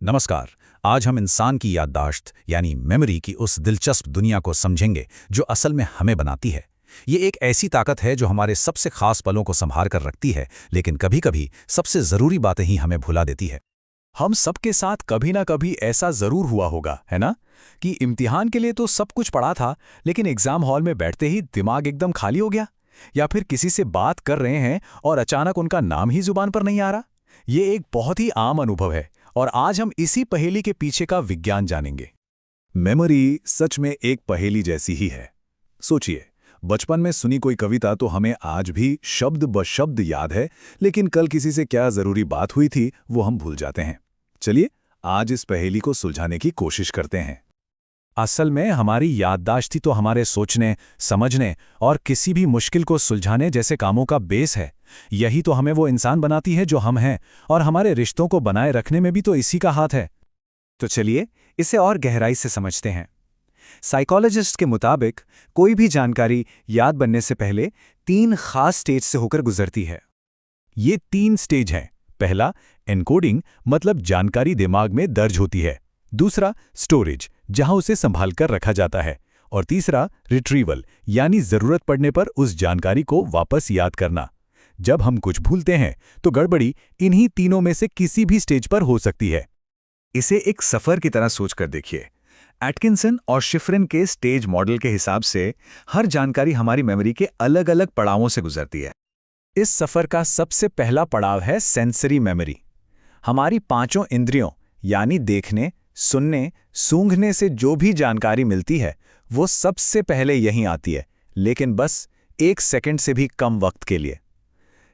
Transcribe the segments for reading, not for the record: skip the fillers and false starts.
नमस्कार। आज हम इंसान की याददाश्त यानी मेमोरी की उस दिलचस्प दुनिया को समझेंगे जो असल में हमें बनाती है। ये एक ऐसी ताकत है जो हमारे सबसे खास पलों को संभाल कर रखती है, लेकिन कभी-कभी सबसे ज़रूरी बातें ही हमें भुला देती है। हम सबके साथ कभी ना कभी ऐसा जरूर हुआ होगा, है ना? कि इम्तिहान के लिए तो सब कुछ पढ़ा था, लेकिन एग्जाम हॉल में बैठते ही दिमाग एकदम खाली हो गया। या फिर किसी से बात कर रहे हैं और अचानक उनका नाम ही जुबान पर नहीं आ रहा। ये एक बहुत ही आम अनुभव है और आज हम इसी पहेली के पीछे का विज्ञान जानेंगे। मेमोरी सच में एक पहेली जैसी ही है। सोचिए, बचपन में सुनी कोई कविता तो हमें आज भी शब्द ब शब्द याद है, लेकिन कल किसी से क्या जरूरी बात हुई थी वो हम भूल जाते हैं। चलिए आज इस पहेली को सुलझाने की कोशिश करते हैं। असल में हमारी याददाश्त ही तो हमारे सोचने, समझने और किसी भी मुश्किल को सुलझाने जैसे कामों का बेस है। यही तो हमें वो इंसान बनाती है जो हम हैं, और हमारे रिश्तों को बनाए रखने में भी तो इसी का हाथ है। तो चलिए इसे और गहराई से समझते हैं। साइकोलॉजिस्ट के मुताबिक कोई भी जानकारी याद बनने से पहले 3 खास स्टेज से होकर गुजरती है। ये 3 स्टेज हैं। पहला, एन्कोडिंग, मतलब जानकारी दिमाग में दर्ज होती है। दूसरा, स्टोरेज, जहां उसे संभाल कर रखा जाता है। और तीसरा, रिट्रीवल, यानी जरूरत पड़ने पर उस जानकारी को वापस याद करना। जब हम कुछ भूलते हैं तो गड़बड़ी इन्हीं तीनों में से किसी भी स्टेज पर हो सकती है। इसे एक सफर की तरह सोचकर देखिए। एटकिंसन और शिफ्रिन के स्टेज मॉडल के हिसाब से हर जानकारी हमारी मेमोरी के अलग अलग पड़ावों से गुजरती है। इस सफर का सबसे पहला पड़ाव है सेंसरी मेमोरी। हमारी 5 इंद्रियों यानी देखने, सुनने, सूंघने से जो भी जानकारी मिलती है वो सबसे पहले यहीं आती है, लेकिन बस 1 सेकंड से भी कम वक्त के लिए।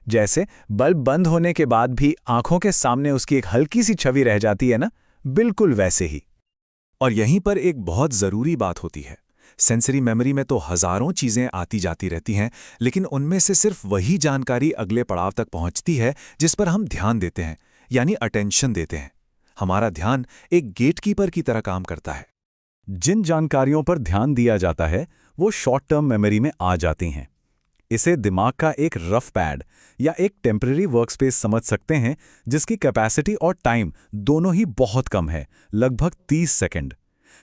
जैसे बल्ब बंद होने के बाद भी आंखों के सामने उसकी एक हल्की सी छवि रह जाती है ना, बिल्कुल वैसे ही। और यहीं पर एक बहुत जरूरी बात होती है। सेंसरी मेमोरी में तो हजारों चीजें आती जाती रहती हैं, लेकिन उनमें से सिर्फ वही जानकारी अगले पड़ाव तक पहुंचती है जिस पर हम ध्यान देते हैं, यानी अटेंशन देते हैं। हमारा ध्यान एक गेटकीपर की तरह काम करता है। जिन जानकारियों पर ध्यान दिया जाता है वो शॉर्ट टर्म मेमोरी में आ जाती हैं। इसे दिमाग का एक रफ पैड या एक टेम्परेरी वर्कस्पेस समझ सकते हैं, जिसकी कैपेसिटी और टाइम दोनों ही बहुत कम है, लगभग 30 सेकंड।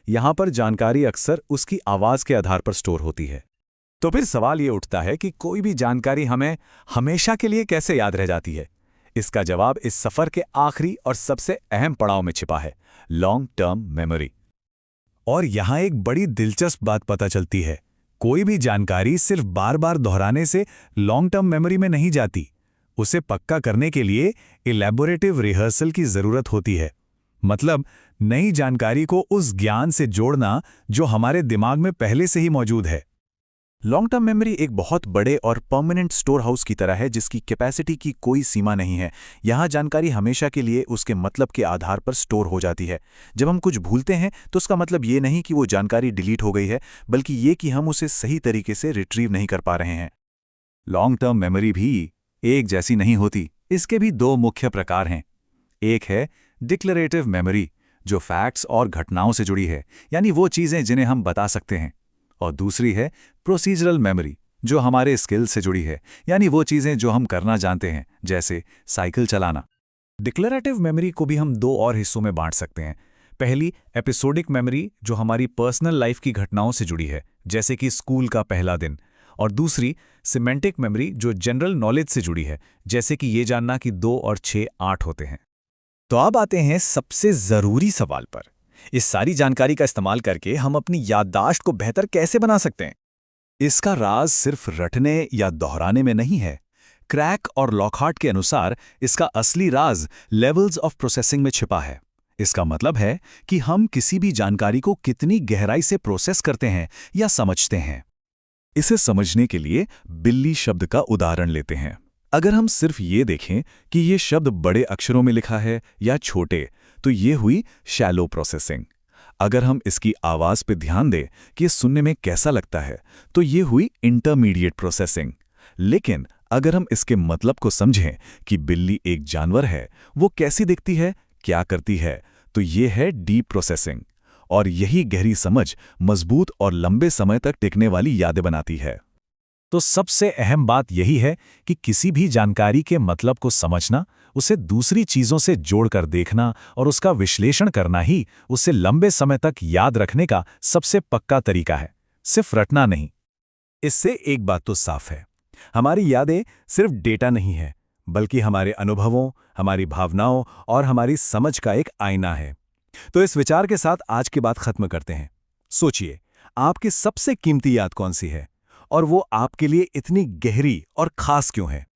यहां पर जानकारी अक्सर उसकी आवाज के आधार पर स्टोर होती है। तो फिर सवाल ये उठता है कि कोई भी जानकारी हमें हमेशा के लिए कैसे याद रह जाती है? इसका जवाब इस सफर के आखिरी और सबसे अहम पड़ाव में छिपा है, लॉन्ग टर्म मेमोरी। और यहां एक बड़ी दिलचस्प बात पता चलती है। कोई भी जानकारी सिर्फ बार बार दोहराने से लॉन्ग टर्म मेमोरी में नहीं जाती। उसे पक्का करने के लिए इलैबोरेटिव रिहर्सल की जरूरत होती है। मतलब नई जानकारी को उस ज्ञान से जोड़ना जो हमारे दिमाग में पहले से ही मौजूद है। लॉन्ग टर्म मेमोरी एक बहुत बड़े और परमानेंट स्टोर हाउस की तरह है, जिसकी कैपेसिटी की कोई सीमा नहीं है। यहाँ जानकारी हमेशा के लिए उसके मतलब के आधार पर स्टोर हो जाती है। जब हम कुछ भूलते हैं तो उसका मतलब ये नहीं कि वो जानकारी डिलीट हो गई है, बल्कि ये कि हम उसे सही तरीके से रिट्रीव नहीं कर पा रहे हैं। लॉन्ग टर्म मेमोरी भी एक जैसी नहीं होती। इसके भी 2 मुख्य प्रकार हैं। एक है डिक्लेरेटिव मेमोरी, जो फैक्ट्स और घटनाओं से जुड़ी है, यानी वो चीज़ें जिन्हें हम बता सकते हैं। और दूसरी है प्रोसीजरल मेमोरी, जो हमारे स्किल से जुड़ी है, यानी वो चीज़ें जो हम करना जानते हैं, जैसे साइकिल चलाना। डिक्लेरेटिव मेमोरी को भी हम 2 और हिस्सों में बांट सकते हैं। पहली एपिसोडिक मेमोरी, जो हमारी पर्सनल लाइफ की घटनाओं से जुड़ी है, जैसे कि स्कूल का पहला दिन। और दूसरी सिमेंटिक मेमोरी, जो जनरल नॉलेज से जुड़ी है, जैसे कि ये जानना कि 2 और 6 8 होते हैं। तो अब आते हैं सबसे जरूरी सवाल पर। इस सारी जानकारी का इस्तेमाल करके हम अपनी याददाश्त को बेहतर कैसे बना सकते हैं? इसका राज सिर्फ रटने या दोहराने में नहीं है। क्रैक और लॉकहार्ट के अनुसार इसका असली राज लेवल्स ऑफ प्रोसेसिंग में छिपा है। इसका मतलब है कि हम किसी भी जानकारी को कितनी गहराई से प्रोसेस करते हैं या समझते हैं। इसे समझने के लिए बिल्ली शब्द का उदाहरण लेते हैं। अगर हम सिर्फ ये देखें कि ये शब्द बड़े अक्षरों में लिखा है या छोटे, तो ये हुई शैलो प्रोसेसिंग। अगर हम इसकी आवाज पे ध्यान दें कि ये सुनने में कैसा लगता है, तो ये हुई इंटरमीडिएट प्रोसेसिंग। लेकिन अगर हम इसके मतलब को समझें कि बिल्ली एक जानवर है, वो कैसी दिखती है, क्या करती है, तो ये है डीप प्रोसेसिंग। और यही गहरी समझ मजबूत और लंबे समय तक टिकने वाली यादें बनाती है। तो सबसे अहम बात यही है कि किसी भी जानकारी के मतलब को समझना, उसे दूसरी चीजों से जोड़कर देखना और उसका विश्लेषण करना ही उसे लंबे समय तक याद रखने का सबसे पक्का तरीका है, सिर्फ रटना नहीं। इससे एक बात तो साफ है, हमारी यादें सिर्फ डेटा नहीं है, बल्कि हमारे अनुभवों, हमारी भावनाओं और हमारी समझ का एक आईना है। तो इस विचार के साथ आज की बात खत्म करते हैं। सोचिए, आपकी सबसे कीमती याद कौन सी है और वो आपके लिए इतनी गहरी और खास क्यों है?